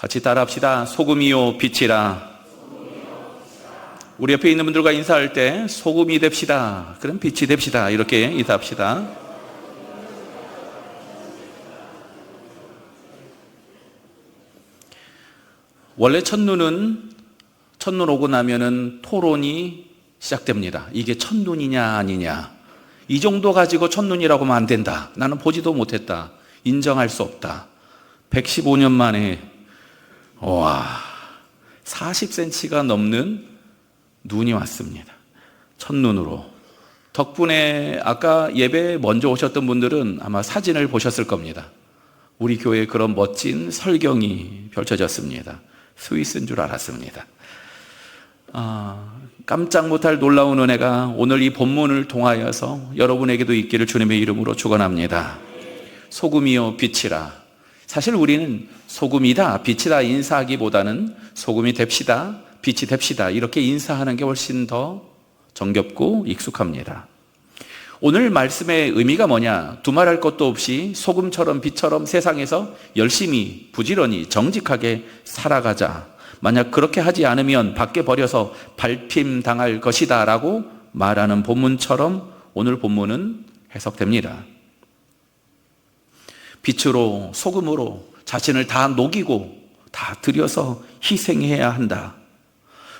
같이 따라합시다. 소금이요 빛이라. 우리 옆에 있는 분들과 인사할 때 소금이 됩시다. 그럼 빛이 됩시다. 이렇게 인사합시다. 원래 첫눈 오고 나면은 토론이 시작됩니다. 이게 첫눈이냐 아니냐. 이 정도 가지고 첫눈이라고 하면 안 된다. 나는 보지도 못했다. 인정할 수 없다. 115년 만에 40cm가 넘는 눈이 왔습니다. 첫눈으로. 덕분에 아까 예배 먼저 오셨던 분들은 아마 사진을 보셨을 겁니다. 우리 교회에 그런 멋진 설경이 펼쳐졌습니다. 스위스인 줄 알았습니다. 깜짝 못할 놀라운 은혜가 오늘 이 본문을 통하여서 여러분에게도 있기를 주님의 이름으로 축원합니다. 소금이요 빛이라. 사실 우리는 소금이다 빛이다 인사하기보다는 소금이 됩시다 빛이 됩시다 이렇게 인사하는 게 훨씬 더 정겹고 익숙합니다. 오늘 말씀의 의미가 뭐냐? 두말할 것도 없이 소금처럼 빛처럼 세상에서 열심히 부지런히 정직하게 살아가자. 만약 그렇게 하지 않으면 밖에 버려서 발핌당할 것이다 라고 말하는 본문처럼 오늘 본문은 해석됩니다. 빛으로 소금으로 자신을 다 녹이고 다 들여서 희생해야 한다.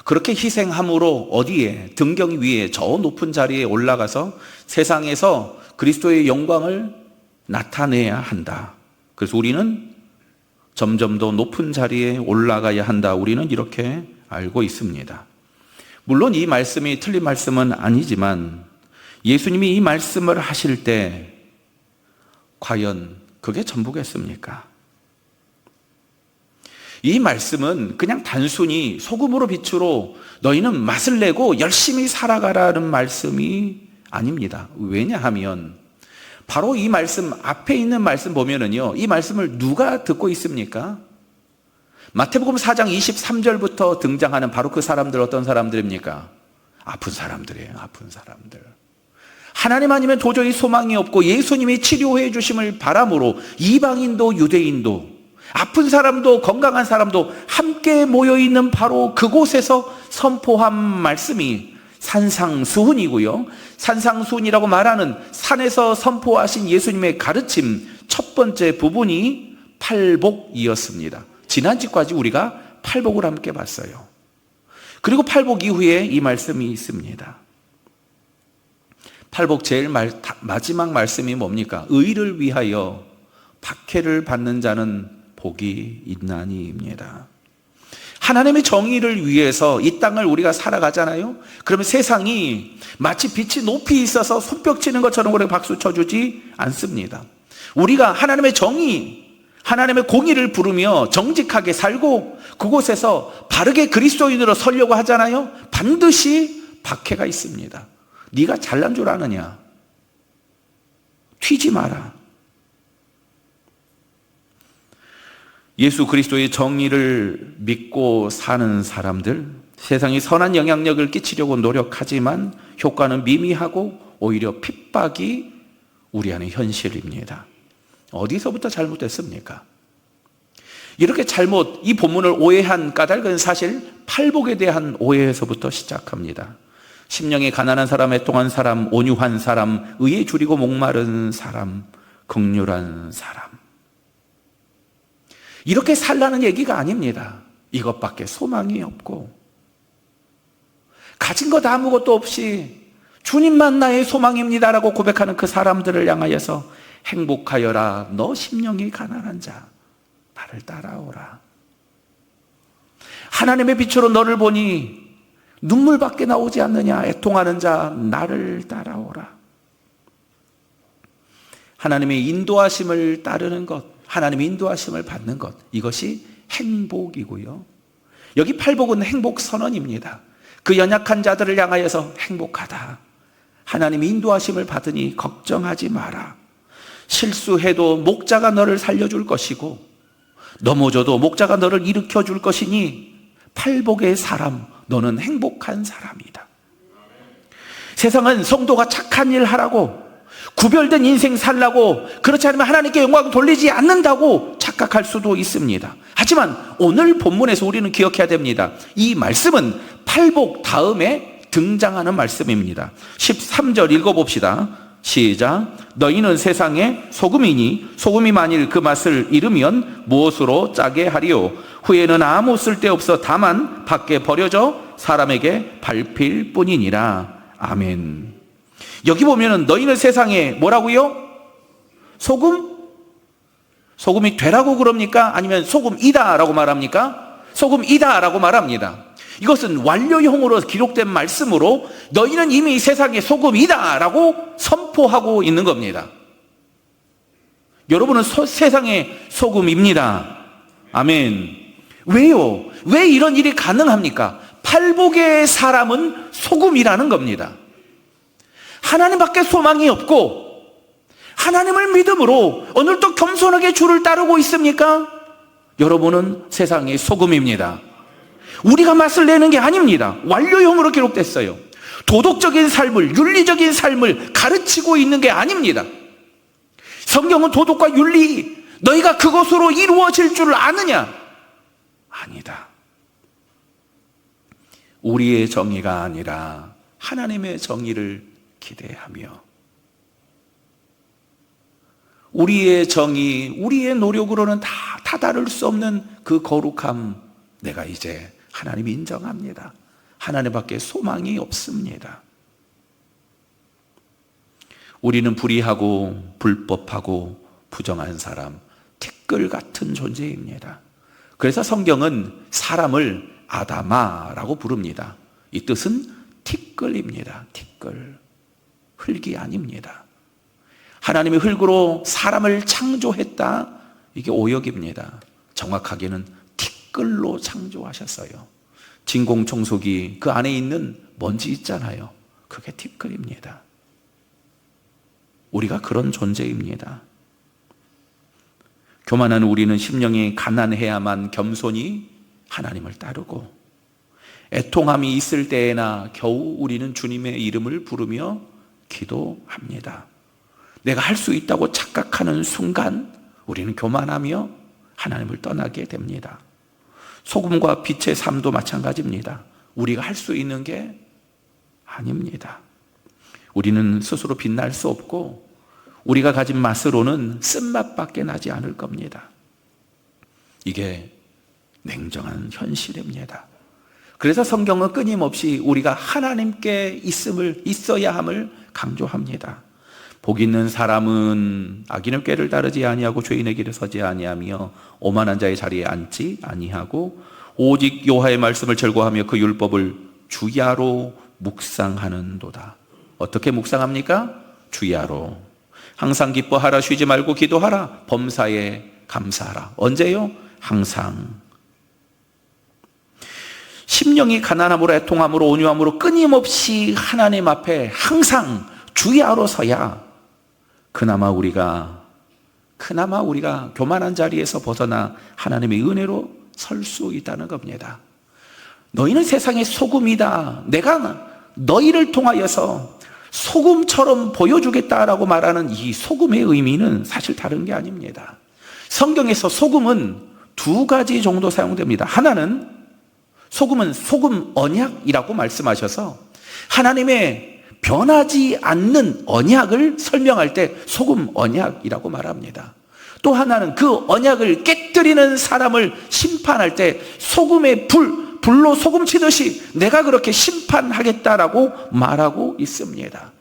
그렇게 희생함으로 어디에? 등경 위에 저 높은 자리에 올라가서 세상에서 그리스도의 영광을 나타내야 한다. 그래서 우리는 점점 더 높은 자리에 올라가야 한다. 우리는 이렇게 알고 있습니다. 물론 이 말씀이 틀린 말씀은 아니지만 예수님이 이 말씀을 하실 때 과연 그게 전부겠습니까? 이 말씀은 그냥 단순히 소금으로 빛으로 너희는 맛을 내고 열심히 살아가라는 말씀이 아닙니다. 왜냐하면 바로 이 말씀 앞에 있는 말씀 보면은요, 이 말씀을 누가 듣고 있습니까? 마태복음 4장 23절부터 등장하는 바로 그 사람들 어떤 사람들입니까? 아픈 사람들이에요. 아픈 사람들. 하나님 아니면 도저히 소망이 없고 예수님이 치료해 주심을 바람으로 이방인도 유대인도 아픈 사람도 건강한 사람도 함께 모여있는 바로 그곳에서 선포한 말씀이 산상수훈이고요. 산상수훈이라고 말하는 산에서 선포하신 예수님의 가르침 첫 번째 부분이 팔복이었습니다. 지난주까지 우리가 팔복을 함께 봤어요. 그리고 팔복 이후에 이 말씀이 있습니다. 팔복 제일 마지막 말씀이 뭡니까? 의를 위하여 박해를 받는 자는 복이 있나니입니다. 하나님의 정의를 위해서 이 땅을 우리가 살아가잖아요. 그러면 세상이 마치 빛이 높이 있어서 손뼉치는 것처럼 우리가 박수 쳐주지 않습니다. 우리가 하나님의 정의, 하나님의 공의를 부르며 정직하게 살고 그곳에서 바르게 그리스도인으로 서려고 하잖아요. 반드시 박해가 있습니다. 네가 잘난 줄 아느냐? 튀지 마라. 예수 그리스도의 정의를 믿고 사는 사람들, 세상에 선한 영향력을 끼치려고 노력하지만 효과는 미미하고 오히려 핍박이 우리 안의 현실입니다. 어디서부터 잘못됐습니까? 이렇게 이 본문을 오해한 까닭은 사실 팔복에 대한 오해에서부터 시작합니다. 심령이 가난한 사람, 애통한 사람, 온유한 사람, 의에 줄이고 목마른 사람, 긍휼한 사람. 이렇게 살라는 얘기가 아닙니다. 이것밖에 소망이 없고 가진 것 아무것도 없이 주님만 나의 소망입니다라고 고백하는 그 사람들을 향하여서 행복하여라 너 심령이 가난한 자 나를 따라오라. 하나님의 빛으로 너를 보니 눈물밖에 나오지 않느냐. 애통하는 자 나를 따라오라. 하나님의 인도하심을 따르는 것, 하나님의 인도하심을 받는 것, 이것이 행복이고요. 여기 팔복은 행복 선언입니다. 그 연약한 자들을 향하여서 행복하다. 하나님의 인도하심을 받으니 걱정하지 마라. 실수해도 목자가 너를 살려줄 것이고 넘어져도 목자가 너를 일으켜 줄 것이니 팔복의 사람, 너는 행복한 사람이다. 세상은 성도가 착한 일 하라고, 구별된 인생 살라고, 그렇지 않으면 하나님께 영광 돌리지 않는다고 착각 착각할 수도 있습니다. 하지만 오늘 본문에서 우리는 기억해야 됩니다. 이 말씀은 팔복 다음에 등장하는 말씀입니다. 13절 읽어봅시다. 시작. 너희는 세상의 소금이니 소금이 만일 그 맛을 잃으면 무엇으로 짜게 하리요? 후에는 아무 쓸데없어 다만 밖에 버려져 사람에게 밟힐 뿐이니라. 아멘. 여기 보면은 너희는 세상에 뭐라고요? 소금? 소금이 되라고 그럽니까? 아니면 소금이다 라고 말합니까? 소금이다 라고 말합니다. 이것은 완료형으로 기록된 말씀으로 너희는 이미 세상의 소금이다 라고 선포하고 있는 겁니다. 여러분은 세상의 소금입니다. 아멘. 왜요? 왜 이런 일이 가능합니까? 팔복의 사람은 소금이라는 겁니다. 하나님밖에 소망이 없고 하나님을 믿음으로 오늘도 겸손하게 주를 따르고 있습니까? 여러분은 세상의 소금입니다. 우리가 맛을 내는 게 아닙니다. 완료형으로 기록됐어요. 도덕적인 삶을, 윤리적인 삶을 가르치고 있는 게 아닙니다. 성경은 도덕과 윤리, 너희가 그것으로 이루어질 줄 아느냐? 아니다. 우리의 정의가 아니라 하나님의 정의를 기대하며 우리의 정의, 우리의 노력으로는 다 다다를 수 없는 그 거룩함, 내가 이제 하나님 인정합니다. 하나님밖에 소망이 없습니다. 우리는 불의하고 불법하고 부정한 사람, 티끌 같은 존재입니다. 그래서 성경은 사람을 아다마라고 부릅니다. 이 뜻은 티끌입니다. 티끌. 흙이 아닙니다. 하나님이 흙으로 사람을 창조했다. 이게 오역입니다. 정확하게는 티끌로 창조하셨어요. 진공청소기 그 안에 있는 먼지 있잖아요. 그게 티끌입니다. 우리가 그런 존재입니다. 교만한 우리는 심령이 가난해야만 겸손히 하나님을 따르고 애통함이 있을 때에나 겨우 우리는 주님의 이름을 부르며 기도합니다. 내가 할 수 있다고 착각하는 순간 우리는 교만하며 하나님을 떠나게 됩니다. 소금과 빛의 삶도 마찬가지입니다. 우리가 할 수 있는 게 아닙니다. 우리는 스스로 빛날 수 없고 우리가 가진 맛으로는 쓴맛밖에 나지 않을 겁니다. 이게 냉정한 현실입니다. 그래서 성경은 끊임없이 우리가 하나님께 있어야 함을 강조합니다. 복 있는 사람은 악인의 꾀를 따르지 아니하고 죄인의 길에 서지 아니하며 오만한 자의 자리에 앉지 아니하고 오직 여호와의 말씀을 절거하며 그 율법을 주야로 묵상하는도다. 어떻게 묵상합니까? 주야로. 항상 기뻐하라, 쉬지 말고 기도하라, 범사에 감사하라. 언제요? 항상. 심령이 가난함으로 애통함으로 온유함으로 끊임없이 하나님 앞에 항상 주야로 서야 그나마 우리가 교만한 자리에서 벗어나 하나님의 은혜로 설 수 있다는 겁니다. 너희는 세상의 소금이다. 내가 너희를 통하여서 소금처럼 보여주겠다라고 말하는 이 소금의 의미는 사실 다른 게 아닙니다. 성경에서 소금은 두 가지 정도 사용됩니다. 하나는 소금은 소금 언약이라고 말씀하셔서 하나님의 변하지 않는 언약을 설명할 때 소금 언약이라고 말합니다. 또 하나는 그 언약을 깨뜨리는 사람을 심판할 때 소금의 불로 소금 치듯이 내가 그렇게 심판하겠다라고 말하고 있습니다.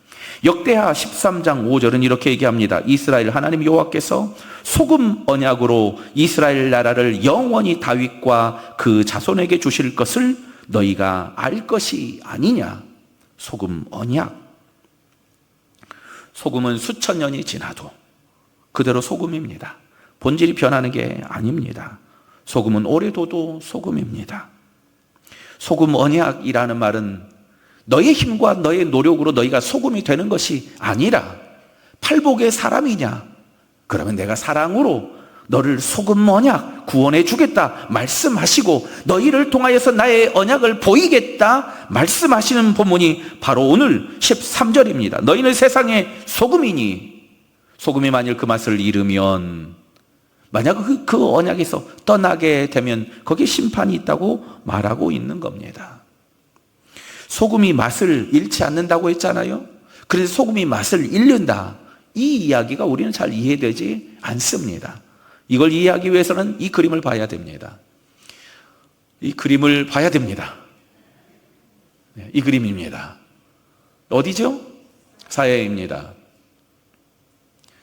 역대하 13장 5절은 이렇게 얘기합니다. 이스라엘 하나님 여호와께서 소금 언약으로 이스라엘 나라를 영원히 다윗과 그 자손에게 주실 것을 너희가 알 것이 아니냐. 소금 언약. 소금은 수천 년이 지나도 그대로 소금입니다. 본질이 변하는 게 아닙니다. 소금은 오래 둬도 소금입니다. 소금 언약이라는 말은 너의 힘과 너의 노력으로 너희가 소금이 되는 것이 아니라 팔복의 사람이냐? 그러면 내가 사랑으로 너를 소금 언약 구원해 주겠다 말씀하시고 너희를 통하여서 나의 언약을 보이겠다 말씀하시는 본문이 바로 오늘 13절입니다. 너희는 세상의 소금이니 소금이 만일 그 맛을 잃으면 만약 그 언약에서 떠나게 되면 거기에 심판이 있다고 말하고 있는 겁니다. 소금이 맛을 잃지 않는다고 했잖아요. 그래서 소금이 맛을 잃는다. 이 이야기가 우리는 잘 이해되지 않습니다. 이걸 이해하기 위해서는 이 그림을 봐야 됩니다. 이 그림을 봐야 됩니다. 이 그림입니다. 어디죠? 사회입니다.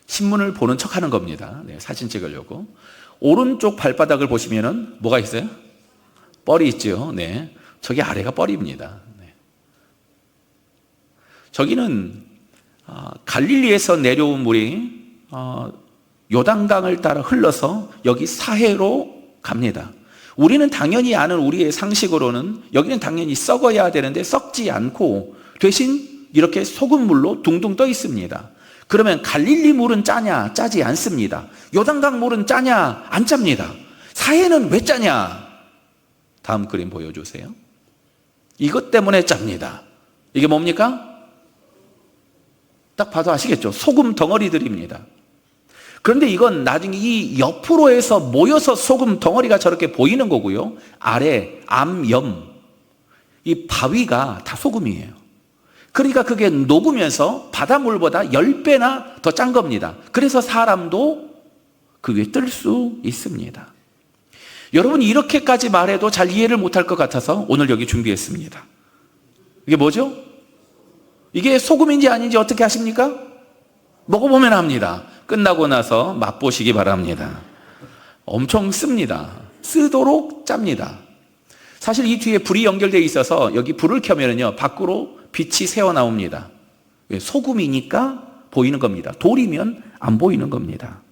신문을 보는 척 하는 겁니다. 사진 찍으려고. 오른쪽 발바닥을 보시면은 뭐가 있어요? 뻘이 있죠. 네. 저기 아래가 뻘입니다. 네. 저기는 갈릴리에서 내려온 물이 요단강을 따라 흘러서 여기 사해로 갑니다. 우리는 당연히 아는 우리의 상식으로는 여기는 당연히 썩어야 되는데 썩지 않고 대신 이렇게 소금물로 둥둥 떠 있습니다. 그러면 갈릴리 물은 짜냐? 짜지 않습니다. 요단강 물은 짜냐? 안 짭니다. 사해는 왜 짜냐? 다음 그림 보여주세요. 이것 때문에 짭니다. 이게 뭡니까? 딱 봐도 아시겠죠? 소금 덩어리들입니다. 그런데 이건 나중에 이 옆으로 해서 모여서 소금 덩어리가 저렇게 보이는 거고요. 아래 암염, 이 바위가 다 소금이에요. 그러니까 그게 녹으면서 바닷물보다 10배나 더 짠 겁니다. 그래서 사람도 그 위에 뜰 수 있습니다. 여러분이 이렇게까지 말해도 잘 이해를 못할 것 같아서 오늘 여기 준비했습니다. 이게 뭐죠? 이게 소금인지 아닌지 어떻게 아십니까? 먹어보면 압니다. 끝나고 나서 맛보시기 바랍니다. 엄청 씁니다. 쓰도록 짭니다. 사실 이 뒤에 불이 연결되어 있어서 여기 불을 켜면요 밖으로 빛이 새어 나옵니다. 소금이니까 보이는 겁니다. 돌이면 안 보이는 겁니다.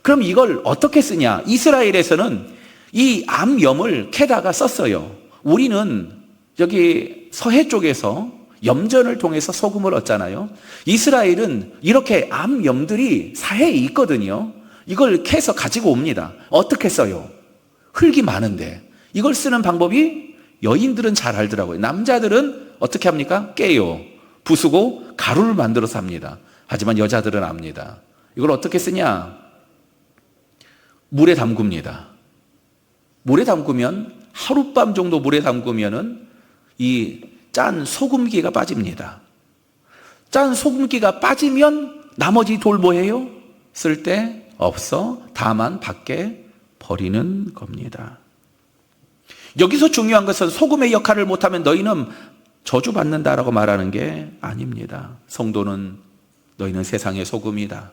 그럼 이걸 어떻게 쓰냐? 이스라엘에서는 이 암염을 캐다가 썼어요. 우리는 여기 서해 쪽에서 염전을 통해서 소금을 얻잖아요. 이스라엘은 이렇게 암염들이 사해에 있거든요. 이걸 캐서 가지고 옵니다. 어떻게 써요? 흙이 많은데 이걸 쓰는 방법이 여인들은 잘 알더라고요. 남자들은 어떻게 합니까? 깨요. 부수고 가루를 만들어서 합니다. 하지만 여자들은 압니다. 이걸 어떻게 쓰냐? 물에 담굽니다. 물에 담그면 하룻밤 정도 물에 담그면은 이 짠 소금기가 빠집니다. 짠 소금기가 빠지면 나머지 돌 뭐예요? 쓸 데 없어 다만 밖에 버리는 겁니다. 여기서 중요한 것은 소금의 역할을 못하면 너희는 저주받는다라고 말하는 게 아닙니다. 성도는 너희는 세상의 소금이다.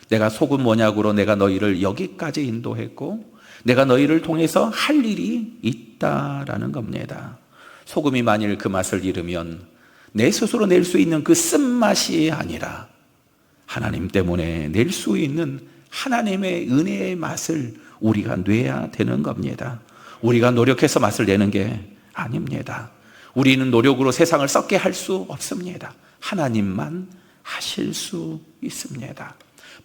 내가 소금 언약으로 내가 너희를 여기까지 인도했고 내가 너희를 통해서 할 일이 있다라는 겁니다. 소금이 만일 그 맛을 잃으면 내 스스로 낼 수 있는 그 쓴맛이 아니라 하나님 때문에 낼 수 있는 하나님의 은혜의 맛을 우리가 내야 되는 겁니다. 우리가 노력해서 맛을 내는 게 아닙니다. 우리는 노력으로 세상을 썩게 할 수 없습니다. 하나님만 하실 수 있습니다.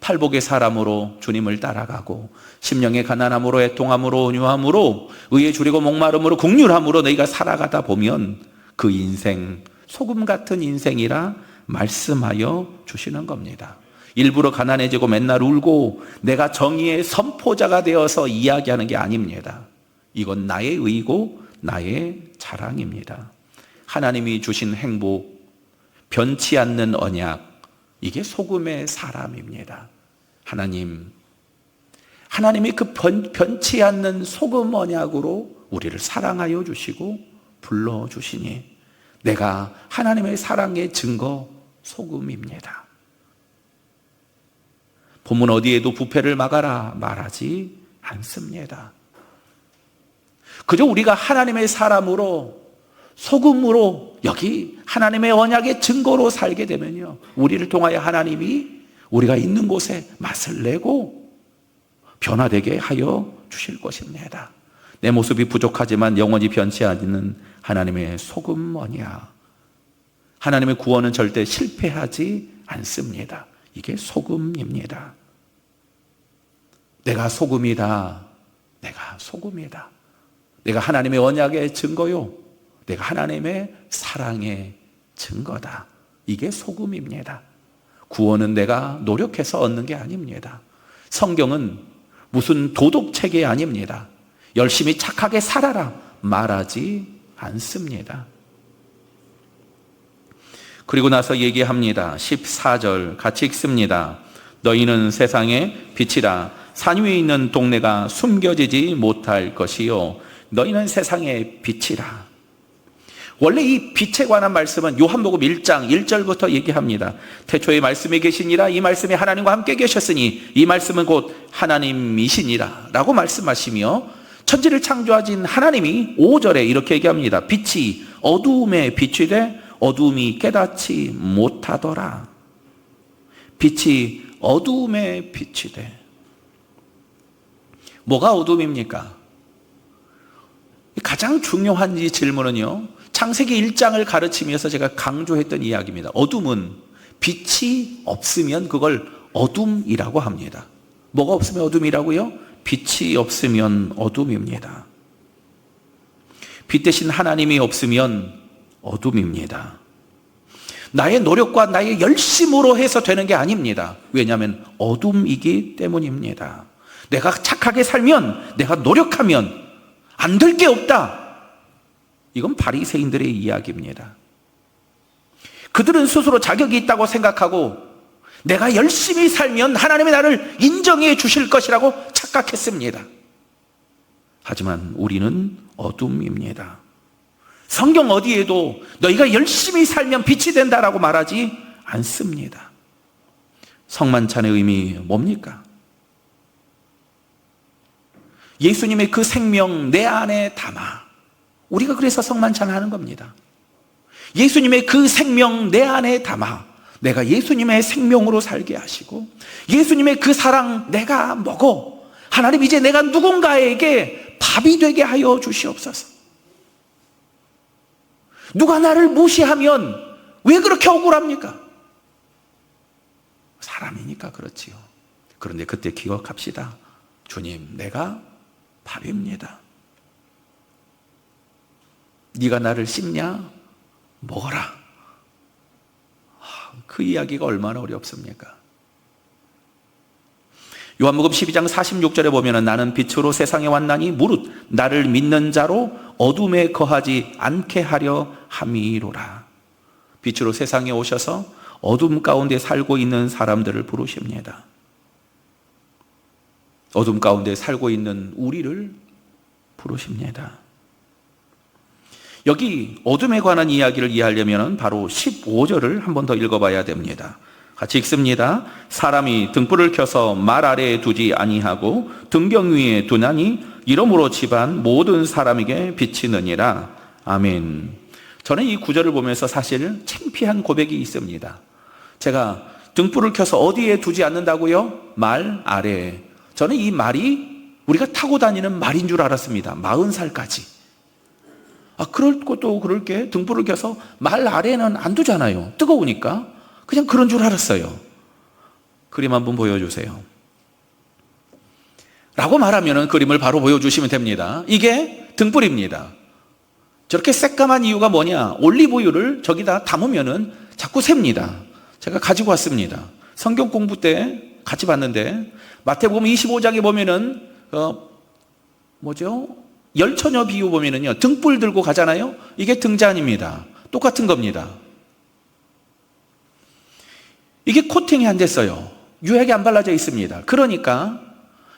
팔복의 사람으로 주님을 따라가고 심령의 가난함으로 애통함으로 온유함으로 의에 줄이고 목마름으로 긍휼함으로 너희가 살아가다 보면 그 인생 소금 같은 인생이라 말씀하여 주시는 겁니다. 일부러 가난해지고 맨날 울고 내가 정의의 선포자가 되어서 이야기하는 게 아닙니다. 이건 나의 의고 나의 자랑입니다. 하나님이 주신 행복, 변치 않는 언약, 이게 소금의 사람입니다. 하나님이 그 변치 않는 소금 언약으로 우리를 사랑하여 주시고 불러주시니 내가 하나님의 사랑의 증거 소금입니다. 본문 어디에도 부패를 막아라 말하지 않습니다. 그저 우리가 하나님의 사람으로 소금으로 여기 하나님의 언약의 증거로 살게 되면요 우리를 통하여 하나님이 우리가 있는 곳에 맛을 내고 변화되게 하여 주실 것입니다. 내 모습이 부족하지만 영원히 변치 않는 하나님의 소금 언약, 하나님의 구원은 절대 실패하지 않습니다. 이게 소금입니다. 내가 소금이다. 내가 소금이다. 내가 하나님의 언약의 증거요. 내가 하나님의 사랑의 증거다. 이게 소금입니다. 구원은 내가 노력해서 얻는 게 아닙니다. 성경은 무슨 도덕체계 아닙니다. 열심히 착하게 살아라 말하지 않습니다. 그리고 나서 얘기합니다. 14절 같이 읽습니다. 너희는 세상의 빛이라. 산 위에 있는 동네가 숨겨지지 못할 것이요 너희는 세상의 빛이라. 원래 이 빛에 관한 말씀은 요한복음 1장 1절부터 얘기합니다. 태초에 말씀이 계시니라. 이 말씀이 하나님과 함께 계셨으니 이 말씀은 곧 하나님이시니라 라고 말씀하시며, 천지를 창조하신 하나님이 5절에 이렇게 얘기합니다. 빛이 어두움에 빛이 돼 어두움이 깨닫지 못하더라. 빛이 어두움에 빛이 돼. 뭐가 어둠입니까? 가장 중요한 이 질문은요, 창세기 1장을 가르치면서 제가 강조했던 이야기입니다. 어둠은 빛이 없으면 그걸 어둠이라고 합니다. 뭐가 없으면 어둠이라고요? 빛이 없으면 어둠입니다. 빛 대신 하나님이 없으면 어둠입니다. 나의 노력과 나의 열심으로 해서 되는 게 아닙니다. 왜냐하면 어둠이기 때문입니다. 내가 착하게 살면, 내가 노력하면 안 될 게 없다. 이건 바리새인들의 이야기입니다. 그들은 스스로 자격이 있다고 생각하고 내가 열심히 살면 하나님이 나를 인정해 주실 것이라고 착각했습니다. 하지만 우리는 어둠입니다. 성경 어디에도 너희가 열심히 살면 빛이 된다라고 말하지 않습니다. 성만찬의 의미 뭡니까? 예수님의 그 생명 내 안에 담아. 우리가 그래서 성만찬을 하는 겁니다. 예수님의 그 생명 내 안에 담아 내가 예수님의 생명으로 살게 하시고, 예수님의 그 사랑 내가 먹어 하나님 이제 내가 누군가에게 밥이 되게 하여 주시옵소서. 누가 나를 무시하면 왜 그렇게 억울합니까? 사람이니까 그렇지요. 그런데 그때 기억합시다. 주님, 내가 밥입니다. 네가 나를 씹냐? 먹어라. 그 이야기가 얼마나 어렵습니까? 요한복음 12장 46절에 보면 나는 빛으로 세상에 왔나니 무릇 나를 믿는 자로 어둠에 거하지 않게 하려 함이로라. 빛으로 세상에 오셔서 어둠 가운데 살고 있는 사람들을 부르십니다. 어둠 가운데 살고 있는 우리를 부르십니다. 여기 어둠에 관한 이야기를 이해하려면 바로 15절을 한 번 더 읽어봐야 됩니다. 같이 읽습니다. 사람이 등불을 켜서 말 아래에 두지 아니하고 등경 위에 두나니 이러므로 집안 모든 사람에게 비치느니라. 아멘. 저는 이 구절을 보면서 사실 창피한 고백이 있습니다. 제가 등불을 켜서 어디에 두지 않는다고요? 말 아래에. 저는 이 말이 우리가 타고 다니는 말인 줄 알았습니다. 40살까지. 그럴 것도 그럴 게 등불을 켜서 말 아래에는 안 두잖아요. 뜨거우니까. 그냥 그런 줄 알았어요. 그림 한번 보여주세요. 라고 말하면 그림을 바로 보여주시면 됩니다. 이게 등불입니다. 저렇게 새까만 이유가 뭐냐? 올리브유를 저기다 담으면 자꾸 셉니다. 제가 가지고 왔습니다. 성경 공부 때 같이 봤는데 마태복음 25장에 보면은 열처녀 비유 보면은요, 등불 들고 가잖아요. 이게 등잔입니다. 똑같은 겁니다. 이게 코팅이 안 됐어요. 유액이 안 발라져 있습니다. 그러니까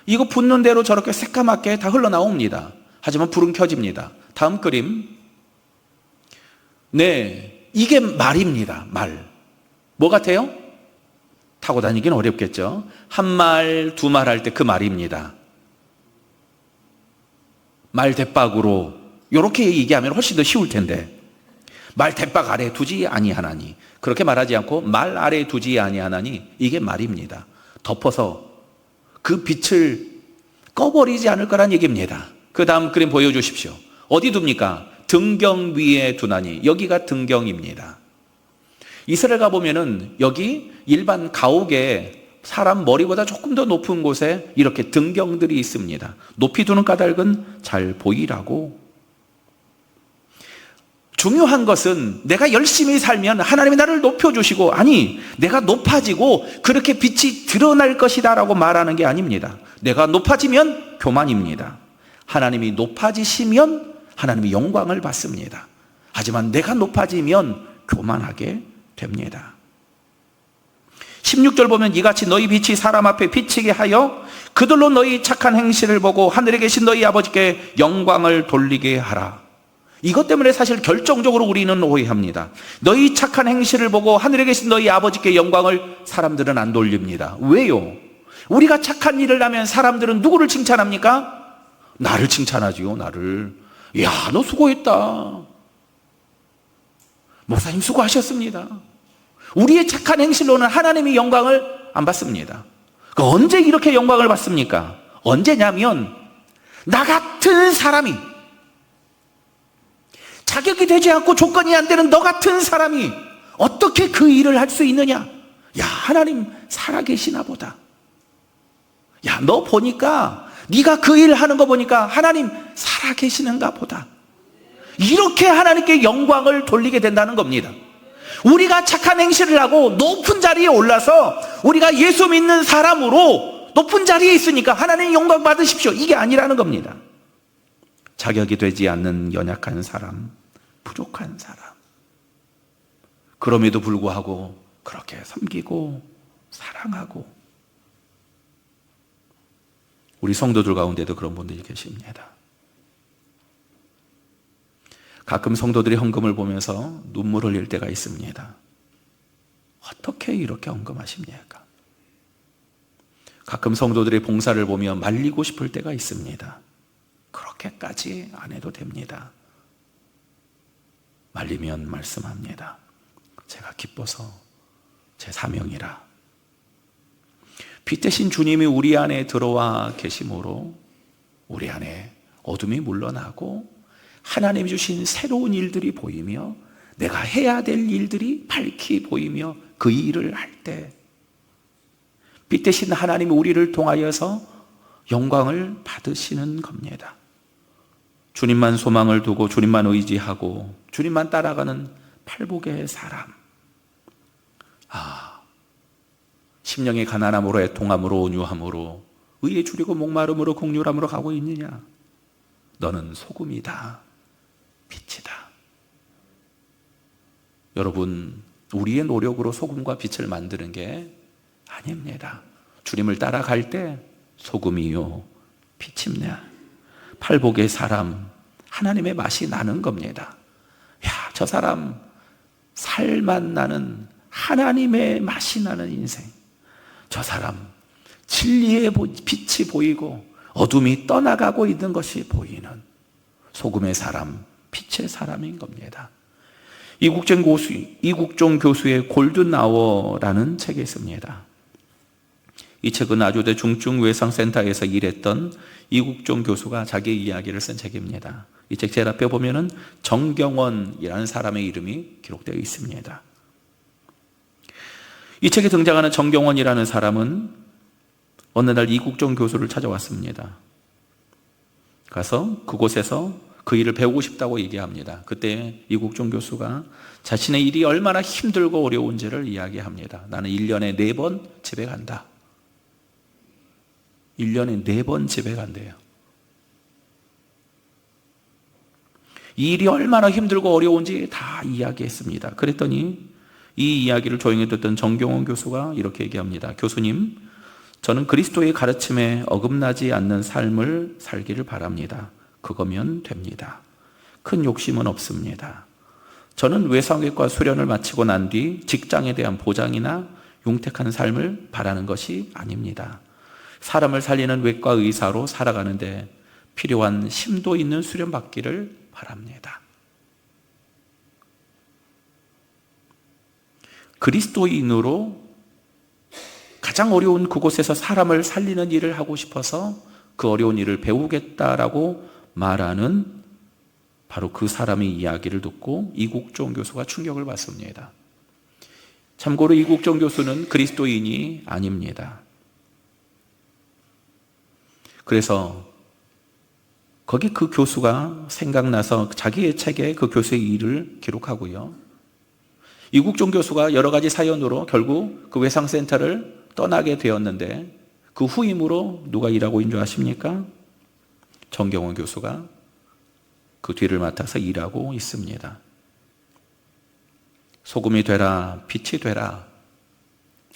이거 붓는 대로 저렇게 새까맣게 다 흘러나옵니다. 하지만 불은 켜집니다. 다음 그림. 네, 이게 말입니다. 말. 뭐 같아요? 타고 다니기는 어렵겠죠. 한 말, 두 말 할 때 그 말입니다. 말 대박으로 이렇게 얘기하면 훨씬 더 쉬울 텐데, 말 대박 아래 두지 아니하나니, 그렇게 말하지 않고 말 아래 두지 아니하나니, 이게 말입니다. 덮어서 그 빛을 꺼버리지 않을 거란 얘기입니다. 그 다음 그림 보여주십시오. 어디 둡니까? 등경 위에 두나니. 여기가 등경입니다. 이스라엘 가보면은 여기 일반 가옥에 사람 머리보다 조금 더 높은 곳에 이렇게 등경들이 있습니다. 높이 두는 까닭은 잘 보이라고. 중요한 것은 내가 열심히 살면 하나님이 나를 높여주시고, 아니 내가 높아지고 그렇게 빛이 드러날 것이다 라고 말하는 게 아닙니다. 내가 높아지면 교만입니다. 하나님이 높아지시면 하나님이 영광을 받습니다. 하지만 내가 높아지면 교만하게 됩니다. 16절 보면 이같이 너희 빛이 사람 앞에 비치게 하여 그들로 너희 착한 행실을 보고 하늘에 계신 너희 아버지께 영광을 돌리게 하라. 이것 때문에 사실 결정적으로 우리는 오해합니다. 너희 착한 행실을 보고 하늘에 계신 너희 아버지께 영광을 사람들은 안 돌립니다. 왜요? 우리가 착한 일을 하면 사람들은 누구를 칭찬합니까? 나를 칭찬하지요. 나를. 야, 너 수고했다. 목사님 수고하셨습니다. 우리의 착한 행실로는 하나님이 영광을 안 받습니다. 언제 이렇게 영광을 받습니까? 언제냐면 나 같은 사람이, 자격이 되지 않고 조건이 안 되는 너 같은 사람이 어떻게 그 일을 할 수 있느냐? 야, 하나님 살아계시나 보다. 야, 너 보니까, 네가 그 일 하는 거 보니까 하나님 살아계시는가 보다. 이렇게 하나님께 영광을 돌리게 된다는 겁니다. 우리가 착한 행실을 하고 높은 자리에 올라서 우리가 예수 믿는 사람으로 높은 자리에 있으니까 하나님 영광 받으십시오, 이게 아니라는 겁니다. 자격이 되지 않는 연약한 사람, 부족한 사람, 그럼에도 불구하고 그렇게 섬기고 사랑하고, 우리 성도들 가운데도 그런 분들이 계십니다. 가끔 성도들이 헌금을 보면서 눈물 흘릴 때가 있습니다. 어떻게 이렇게 헌금하십니까? 가끔 성도들의 봉사를 보며 말리고 싶을 때가 있습니다. 그렇게까지 안 해도 됩니다. 말리면 말씀합니다. 제가 기뻐서 제 사명이라. 빛 대신 주님이 우리 안에 들어와 계심으로 우리 안에 어둠이 물러나고 하나님이 주신 새로운 일들이 보이며 내가 해야 될 일들이 밝히 보이며 그 일을 할 때 빛 대신 하나님이 우리를 통하여서 영광을 받으시는 겁니다. 주님만 소망을 두고 주님만 의지하고 주님만 따라가는 팔복의 사람. 심령의 가난함으로 애통함으로 온유함으로 의에 줄이고 목마름으로 긍휼함으로 가고 있느냐? 너는 소금이다, 빛이다. 여러분, 우리의 노력으로 소금과 빛을 만드는 게 아닙니다. 주님을 따라갈 때 소금이요 빛입니다. 팔복의 사람, 하나님의 맛이 나는 겁니다. 야, 저 사람 살맛 나는, 하나님의 맛이 나는 인생. 저 사람 진리의 빛이 보이고 어둠이 떠나가고 있는 것이 보이는 소금의 사람, 빛의 사람인 겁니다. 이국종 교수의 골든 아워라는 책이 있습니다. 이 책은 아주대 중증외상센터에서 일했던 이국종 교수가 자기 이야기를 쓴 책입니다. 이 책 제일 앞에 보면은 정경원이라는 사람의 이름이 기록되어 있습니다. 이 책에 등장하는 정경원이라는 사람은 어느 날 이국종 교수를 찾아왔습니다. 가서 그곳에서 그 일을 배우고 싶다고 얘기합니다. 그때 이국종 교수가 자신의 일이 얼마나 힘들고 어려운지를 이야기합니다. 나는 1년에 4번 집에 간다. 1년에 4번 집에 간대요. 이 일이 얼마나 힘들고 어려운지 다 이야기했습니다. 그랬더니 이 이야기를 조용히 듣던 정경원 교수가 이렇게 얘기합니다. 교수님, 저는 그리스도의 가르침에 어긋나지 않는 삶을 살기를 바랍니다. 그거면 됩니다. 큰 욕심은 없습니다. 저는 외상외과 수련을 마치고 난 뒤 직장에 대한 보장이나 융택한 삶을 바라는 것이 아닙니다. 사람을 살리는 외과 의사로 살아가는데 필요한 심도 있는 수련 받기를 바랍니다. 그리스도인으로 가장 어려운 그곳에서 사람을 살리는 일을 하고 싶어서 그 어려운 일을 배우겠다라고 말하는 바로 그 사람의 이야기를 듣고 이국종 교수가 충격을 받습니다. 참고로 이국종 교수는 그리스도인이 아닙니다. 그래서 거기 그 교수가 생각나서 자기의 책에 그 교수의 일을 기록하고요. 이국종 교수가 여러 가지 사연으로 결국 그 외상센터를 떠나게 되었는데 그 후임으로 누가 일하고 있는 줄 아십니까? 정경원 교수가 그 뒤를 맡아서 일하고 있습니다. 소금이 되라, 빛이 되라.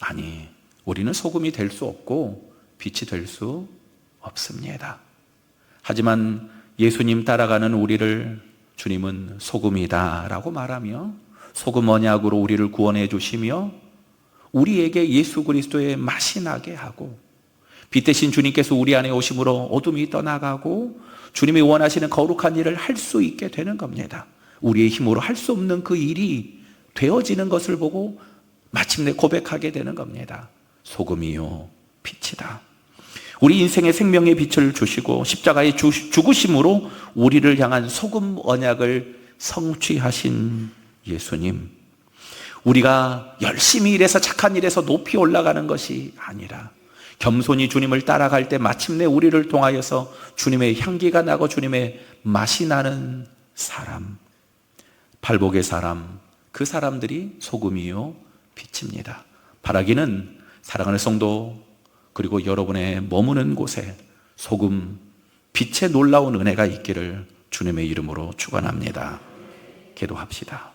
아니, 우리는 소금이 될 수 없고 빛이 될 수 없습니다. 하지만 예수님 따라가는 우리를 주님은 소금이다 라고 말하며 소금 언약으로 우리를 구원해 주시며 우리에게 예수 그리스도의 맛이 나게 하고 빛 대신 주님께서 우리 안에 오심으로 어둠이 떠나가고 주님이 원하시는 거룩한 일을 할 수 있게 되는 겁니다. 우리의 힘으로 할 수 없는 그 일이 되어지는 것을 보고 마침내 고백하게 되는 겁니다. 소금이요 빛이다. 우리 인생의 생명의 빛을 주시고 십자가의 죽으심으로 우리를 향한 소금 언약을 성취하신 예수님, 우리가 열심히 일해서 착한 일에서 높이 올라가는 것이 아니라 겸손히 주님을 따라갈 때 마침내 우리를 통하여서 주님의 향기가 나고 주님의 맛이 나는 사람, 발복의 사람, 그 사람들이 소금이요 빛입니다. 바라기는 사랑하는 성도 그리고 여러분의 머무는 곳에 소금, 빛의 놀라운 은혜가 있기를 주님의 이름으로 축원합니다. 기도합시다.